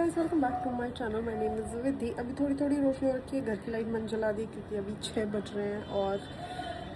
Guys, welcome back to my channel. My name is Vidhi. अभी थोड़ी थोड़ी रोशनी हो रखी है, घर की लाइट मैंने जला दी क्योंकि अभी 6 बज रहे हैं और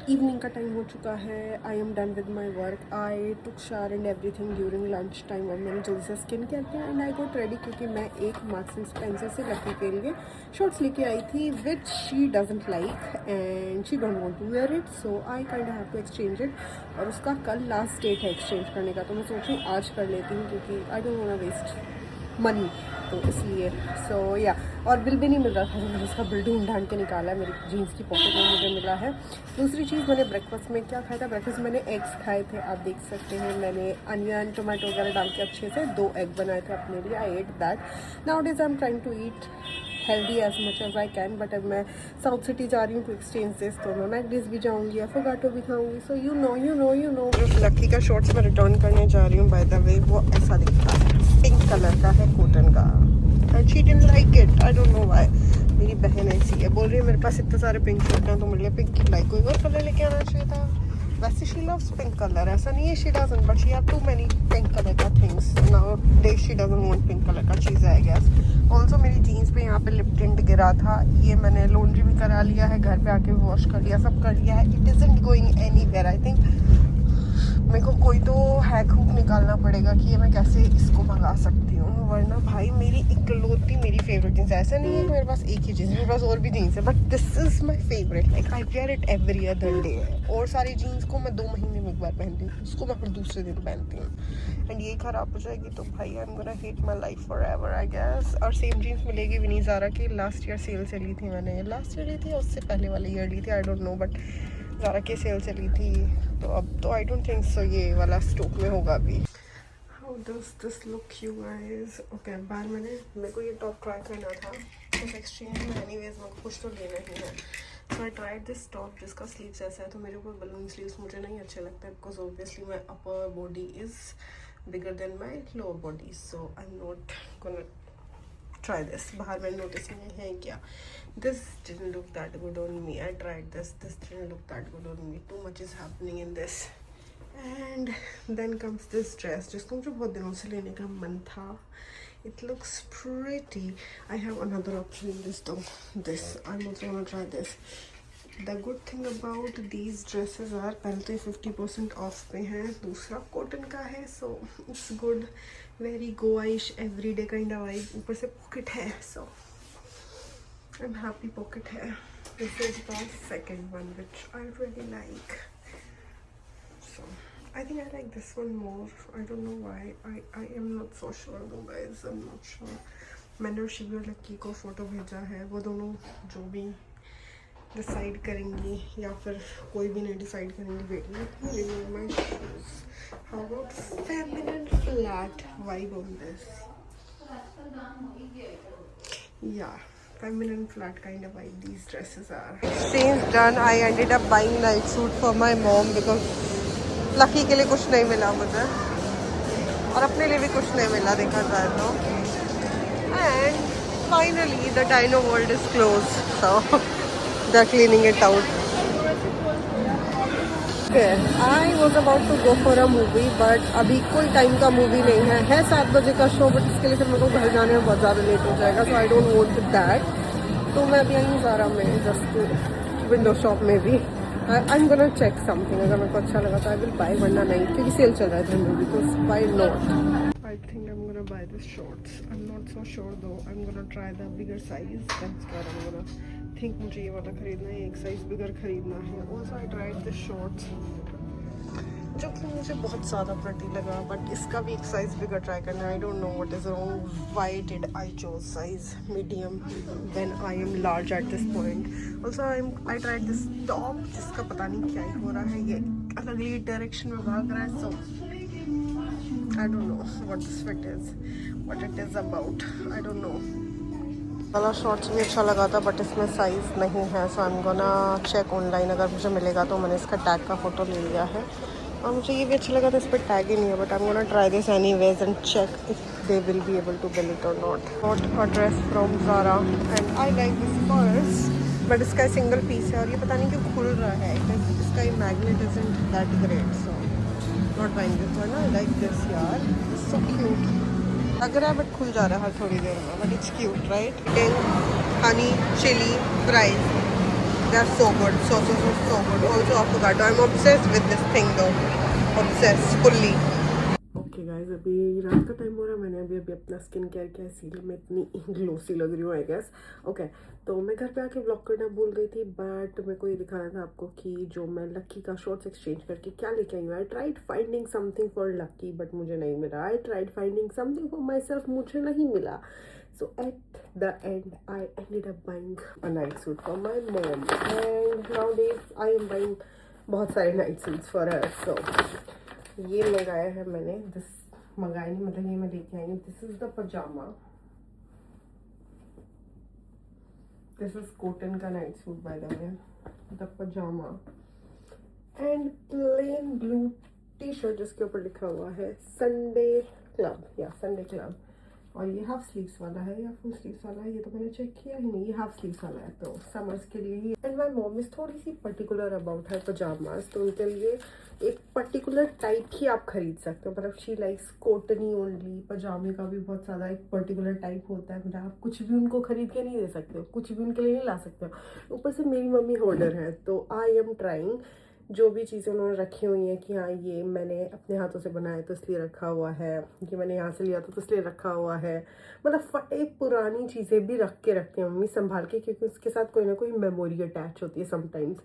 इवनिंग का टाइम हो चुका है। I am done with my work. I took shower and everything during lunch time और मैंने जल्दी से स्किन केयर किया एंड आई गॉट रेडी क्योंकि मैं एक मार्क्स एंड स्पेंसर से लकी के लिए शॉर्ट्स लेके आई थी which she doesn't like and she don't want to wear it, so I kind have to exchange it. और उसका कल लास्ट डेट है एक्सचेंज करने का, तो मैं सोच रही हूँ आज कर लेती हूँ क्योंकि I don't want to waste money, तो इसलिए सो या। और बिल भी नहीं मिल रहा था, तो मैंने उसका बिल ढूंढ ढांड के निकाला है। मेरी जीन्स की पॉकेट में मुझे मिला है। दूसरी चीज़, मैंने ब्रेकफास्ट में क्या खाया था? ब्रेकफास्ट मैंने एग्स खाए थे, आप देख सकते हैं। मैंने अनियन टोमेटो वगैरह डाल के अच्छे से 2 एग बनाए थे अपने लिए। I ate that. Now days I am trying to eat healthy as much as I can, but अब मैं साउथ सिटी जा रही हूँ टू एक्सचेंज दिस, तो मैं मैकडीज भी जाऊँगी, अफोगाटो भी खाऊंगी। सो यू नो लकी का शॉर्ट्स मैं रिटर्न करने जा रही हूँ। बाय द वे वो ऐसा दिखता है, पिंक कलर का है, कॉटन का। And she didn't like it, I don't know why. मेरी बहन ऐसी है, बोल रही है मेरे पास इतने सारे पिंक शर्ट हैं तो मेरे लिए पिंक की लाइक कोई और कलर लेके आना चाहिए था। वैसे शी लव्स पिंक कलर, ऐसा नहीं है she doesn't, but she have too many pink colour का things now day. She doesn't want pink colour का चीज़ आई गेस। ऑल्सो मेरी जीन्स पे यहाँ पे लिप टिंट गिरा था, ये मैंने लॉन्ड्री भी करा लिया है, घर पे आके वॉश कर लिया, सब कर लिया है। It isn't going anywhere. I think मेरे को कोई तो हैक हुक निकालना पड़ेगा कि ये मैं कैसे इसको मंगा सकती हूँ, वरना भाई मेरी इकलौती मेरी फेवरेट जीन्स। ऐसा नहीं है कि मेरे पास एक ही जीन्स है, मेरे पास और भी जीन्स है, but this is my favourite. Like I wear it every other day. और सारी जीन्स को मैं 2 महीने में एक बार पहनती हूँ, उसको मैं हर दूसरे दिन पहनती हूँ। एंड ये खराब हो जाएगी तो भाई I am gonna hate my life for ever I guess. और सेम जीन्स मिलेगी भी नहीं। ज़ारा की लास्ट ईयर सेल चली थी, मैंने लास्ट ईयर ली थी, उससे पहले वाले ईयर ली थी, I don't know, but Zara की सेल चली थी, तो अब तो आई डोंट थिंक सो ये वाला स्टॉक में होगा अभी। How does this look you guys? Okay, बाहर मेरे को ये टॉप ट्राई करना था उस एक्सचेंज में, एनीवेज मेरे को कुछ तो लेना ही है। So I tried this top जिसका स्लीव्स ऐसा है, तो मेरे ऊपर बलून स्लीव्स मुझे नहीं अच्छे लगते because obviously my upper body is bigger than my lower body, so I am not gonna try this. बाहर मैंने नोटिस में है क्या, this didn't look that good on me. I tried this didn't look that good on me. Too much is happening in this. And then comes this dress जिसको मुझे बहुत दिनों से लेने का मन था. It looks pretty. I have another option in this though. This I'm also gonna try this. The good thing about these dresses are पहले तो 50% ऑफ पे हैं, दूसरा कॉटन का है, so it's good, very go-ish, everyday kind of vibe. ऊपर से pocket है, so I'm happy पॉकेट है. This is the second one which I really like. So I think I like this one more. I don't know why. I am not so sure though guys. I'm not sure. मैंने और शिवी और लक्की को photo भेजा है, वो दोनों जो भी डिसाइड करेंगी या फिर कोई भी नहीं डिसाइड करेंगी. Wait let me remove my shoes. How about feminine flat vibe on this? या feminine flat kind of vibe these dresses are. Exchange done. I ended up buying night suit for my mom because lucky के लिए कुछ नहीं मिला मुझे और अपने लिए भी कुछ नहीं मिला देखा जाए तो. And finally the Dino World is closed, so they're cleaning it out. Okay, I was about to go for a movie but अभी कोई टाइम का मूवी नहीं है 7 बजे का शो, बट इसके लिए फिर मेरे को घर जाने में बहुत ज़्यादा लेट हो जाएगा, so I don't want that. तो मैं अभी आई हूँ ज़ारा में, जस्ट विंडो शॉप में भी. I am gonna check something, अगर मेरे को अच्छा लगा तो आई विल बाय, वरना नहीं, क्योंकि सेल चल रहा है जनरली, तो buy not. I think I'm gonna buy this shorts. I'm not so sure though. I'm gonna try the bigger size. That's what I'm gonna think. मुझे ये वाला खरीदना है, एक साइज बिगर खरीदना है. Also I tried the shorts जो कि मुझे बहुत ज़्यादा प्रिटी लगा, बट इसका भी एक साइज बिगर ट्राई करना है. आई don't know what is wrong. Why did I chose size medium when I am large at this point. Also I tried this top जिसका पता नहीं क्या ही हो रहा है, ये अलग ही डायरेक्शन में भाग रहा है. सो I don't know what this fit is, what it is about. I don't know. वाला शॉर्ट्स भी अच्छा लगा था बट इसमें साइज़ नहीं है, so I am gonna check online. अगर मुझे मिलेगा तो मैंने इसका टैग का फ़ोटो ले लिया है और मुझे ये भी अच्छा लगा था, इस पर टैग ही नहीं है, but I am gonna try this anyways and check if they will be able to bill it or not. Got a dress from Zara and I like this purse, but इसका single piece है और ये पता नहीं क्यों खुल रहा है. इसका magnet isn't that great, so not buying this one. I like this yaar, it's so cute. लग रहा है बट खुल जा रहा है हर थोड़ी देर में, but it's cute right. Honey chilli fries, they are so good, so good. Also avocado, I'm obsessed with this thing though, obsessed fully. Okay guys, अभी रात का टाइम हो रहा है, मैंने अभी अपना स्किन केयर किया, इसीलिए मैं इतनी ग्लोसी लग रही हूँ आई गेस। ओके, तो मैं घर पे आके व्लॉग करना भूल गई थी, बट मेरे को ये दिखाना था आपको कि जो मैं लक्की का शॉर्ट्स एक्सचेंज करके क्या लेके आई हूँ। I tried finding something for Lucky but मुझे नहीं मिला। I tried finding something for my self, मुझे नहीं मिला। So at the end I ended up buying a night suit for my mom, and now days I am buying बहुत सारे night suits for her. So ये मंगाया है मैंने, मंगाया नहीं मतलब ये मैं लेके आई हूँ। This is the pyjama, this is cotton का night suit by the way, the pyjama and plain blue T shirt जिसके ऊपर लिखा हुआ है संडे क्लब, या संडे क्लब। और ये हाफ स्लीव्स वाला है या फुल स्लीव्स वाला है, ये तो मैंने चेक किया ही नहीं, ये हाफ स्लीव्स वाला है, तो समर्स के लिए ही। एंड माई मॉम इज थोड़ी सी पर्टिकुलर अबाउट है पजामाज, तो उनके लिए एक पर्टिकुलर टाइप ही आप खरीद सकते हो। मतलब शी लाइक्स कॉटनी ओनली, पजामे का भी बहुत ज़्यादा एक पर्टिकुलर टाइप होता है, मतलब आप कुछ भी उनको खरीद के नहीं दे सकते हो, कुछ भी उनके लिए नहीं ला सकते हो। ऊपर से मेरी मम्मी होल्डर है, तो आई एम ट्राइंग जो भी चीज़ें उन्होंने रखी हुई हैं कि हाँ ये मैंने अपने हाथों से बनाया तो इसलिए रखा हुआ है, ये मैंने यहाँ से लिया तो इसलिए रखा हुआ है। मतलब फटे पुरानी चीज़ें भी रख के रखती हैं मम्मी संभाल के, क्योंकि उसके साथ कोई ना कोई मेमोरी अटैच होती है समटाइम्स।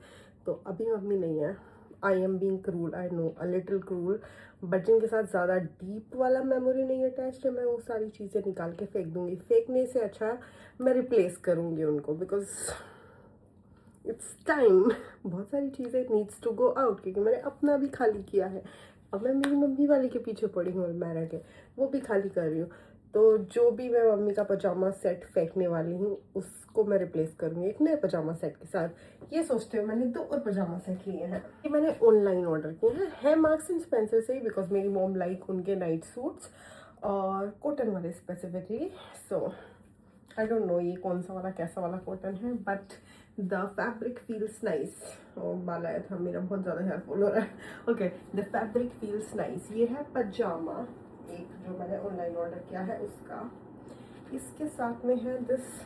तो अभी मम्मी नहीं है, I am being cruel, I know a little cruel, but जिनके साथ ज़्यादा डीप वाला मेमोरी नहीं अटैच है, मैं वो सारी चीज़ें निकाल के फेंक दूँगी। फेंकने से अच्छा मैं रिप्लेस करूँगी उनको, बिकॉज इट्स टाइम। बहुत सारी चीज़ें नीड्स टू गो आउट, क्योंकि मैंने अपना भी खाली किया है। अब मैं मेरी मम्मी वाले के पीछे पड़ी हूँ अलमारा के, वो भी खाली कर रही हूँ। तो जो भी मैं मम्मी का पजामा सेट फेंकने वाली हूँ उसको मैं रिप्लेस करूँगी एक नए पजामा सेट के साथ। ये सोचते हुए मैंने 2 और पजामा सेट लिए हैं। ये मैंने ऑनलाइन ऑर्डर किए हैं मार्क्स एंड स्पेंसर से ही, बिकॉज मेरी मॉम लाइक उनके नाइट सूट्स और कॉटन वाले specifically. So I don't no ये कौन सा वाला कैसा वाला कॉटन है, but the fabric feels nice. बाल आया था मेरा, बहुत ज़्यादा हेयर फॉल हो रहा है। Okay, the fabric feels nice. ये है पजामा एक जो मैंने ऑनलाइन ऑर्डर किया है उसका। इसके साथ में है this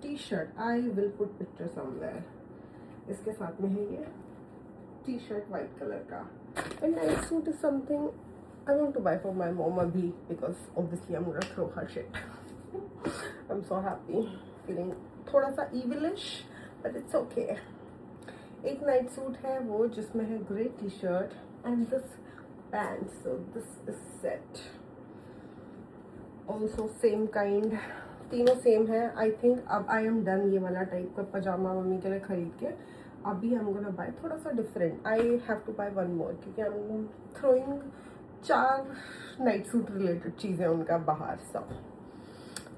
T shirt, I will put picture somewhere. इसके साथ में है ये टी शर्ट वाइट कलर का। And night suit is something I want to buy for my mom अभी, because obviously I am gonna throw her shit. I'm so happy, feeling थोड़ा सा evilish, but it's okay. एक night suit है वो जिसमें है grey T shirt and this pant, so this is set. Also same kind, तीनों same है। I think अब आई एम डन ये वाला टाइप का पजामा मम्मी के लिए खरीद के। अभी आई एम गोना बाय थोड़ा सा different. I have to buy one more, क्योंकि I am throwing 4 night suit related चीज़ें उनका बाहर। सब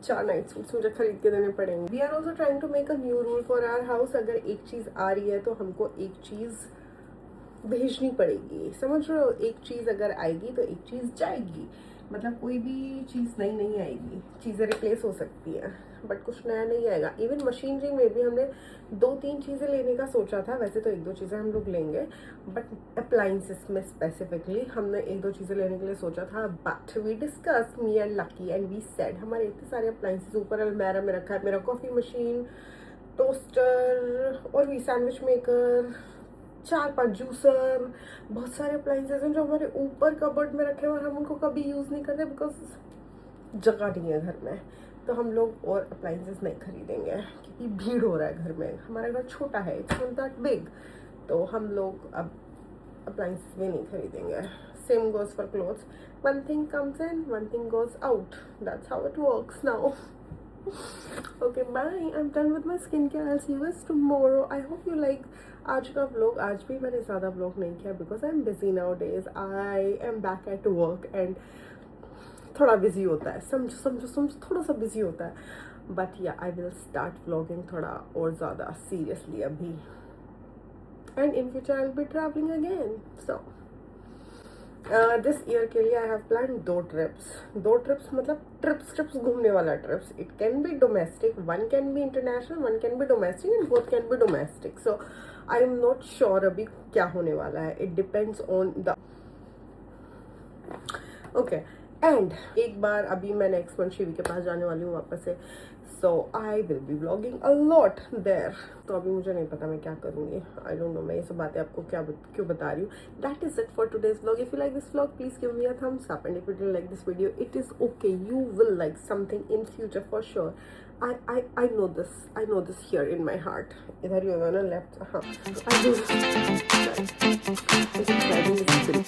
4 नाइट सूट्स मुझे खरीद के देने पड़ेंगे। We are also trying to make a new rule for our house. अगर एक चीज़ आ रही है तो हमको एक चीज़ भेजनी पड़ेगी, समझ रहे हो? एक चीज़ अगर आएगी तो एक चीज़ जाएगी। मतलब कोई भी चीज़ नई नहीं आएगी, चीज़ें रिप्लेस हो सकती हैं बट कुछ नया नहीं आएगा। इवन मशीनरी में भी हमने 2-3 चीज़ें लेने का सोचा था, वैसे तो 1-2 चीज़ें हम लोग लेंगे, बट अप्लाइंसेस में स्पेसिफिकली हमने 1-2 चीज़ें लेने के लिए सोचा था। But we discuss me and Lucky and we said हमारे इतने सारे अप्लाइंसेस ऊपर अलमारा में रखा है, मेरा कॉफ़ी मशीन, टोस्टर और भी सैंडविच मेकर, 4-5 जूसर, बहुत सारे अप्लाइंसेस हैं जो हमारे ऊपर कबर्ड में रखे हुए और हम उनको कभी यूज़ नहीं करते बिकॉज जगह नहीं है घर में। तो हम लोग और अप्लाइंसेस नहीं खरीदेंगे क्योंकि भीड़ हो रहा है घर में। हमारा घर छोटा है, इट्स नॉट दैट बिग, तो हम लोग अब अप्लाइंसेस भी नहीं खरीदेंगे। Same goes for clothes, one thing comes in, one thing goes out, that's how it works now. Okay, bye. I'm done with my skincare. I'll see you guys tomorrow. I hope you like आज का vlog. आज भी मैंने ज़्यादा vlog नहीं किया because I'm busy nowadays. I am back at work and थोड़ा busy होता है, समझो थोड़ा सा busy होता है। But yeah, I will start vlogging थोड़ा और ज़्यादा seriously अभी। And in future I'll be traveling again. So this year के लिए आई हैव प्लान 2 ट्रिप्स मतलब ट्रिप्स घूमने वाला trips. It can be domestic, one can be international, one can be domestic and both can be domestic. So I am not sure अभी क्या होने वाला है, it depends on the okay. And एक बार अभी मैं नेक्स्ट मंथ शिवी के पास जाने वाली हूँ वापस से, so I will be vlogging a lot there. तो अभी मुझे नहीं पता मैं क्या करूँगी, आई डोंट नो। मैं ये सब बातें आपको क्यों बता रही हूँ। That is it for today's vlog. If you like this vlog please give me a thumbs up, and if you didn't like this video it is okay, you will like something in future for sure. I know this here in my heart. इधर ही होगा ना left, हाँ I know this.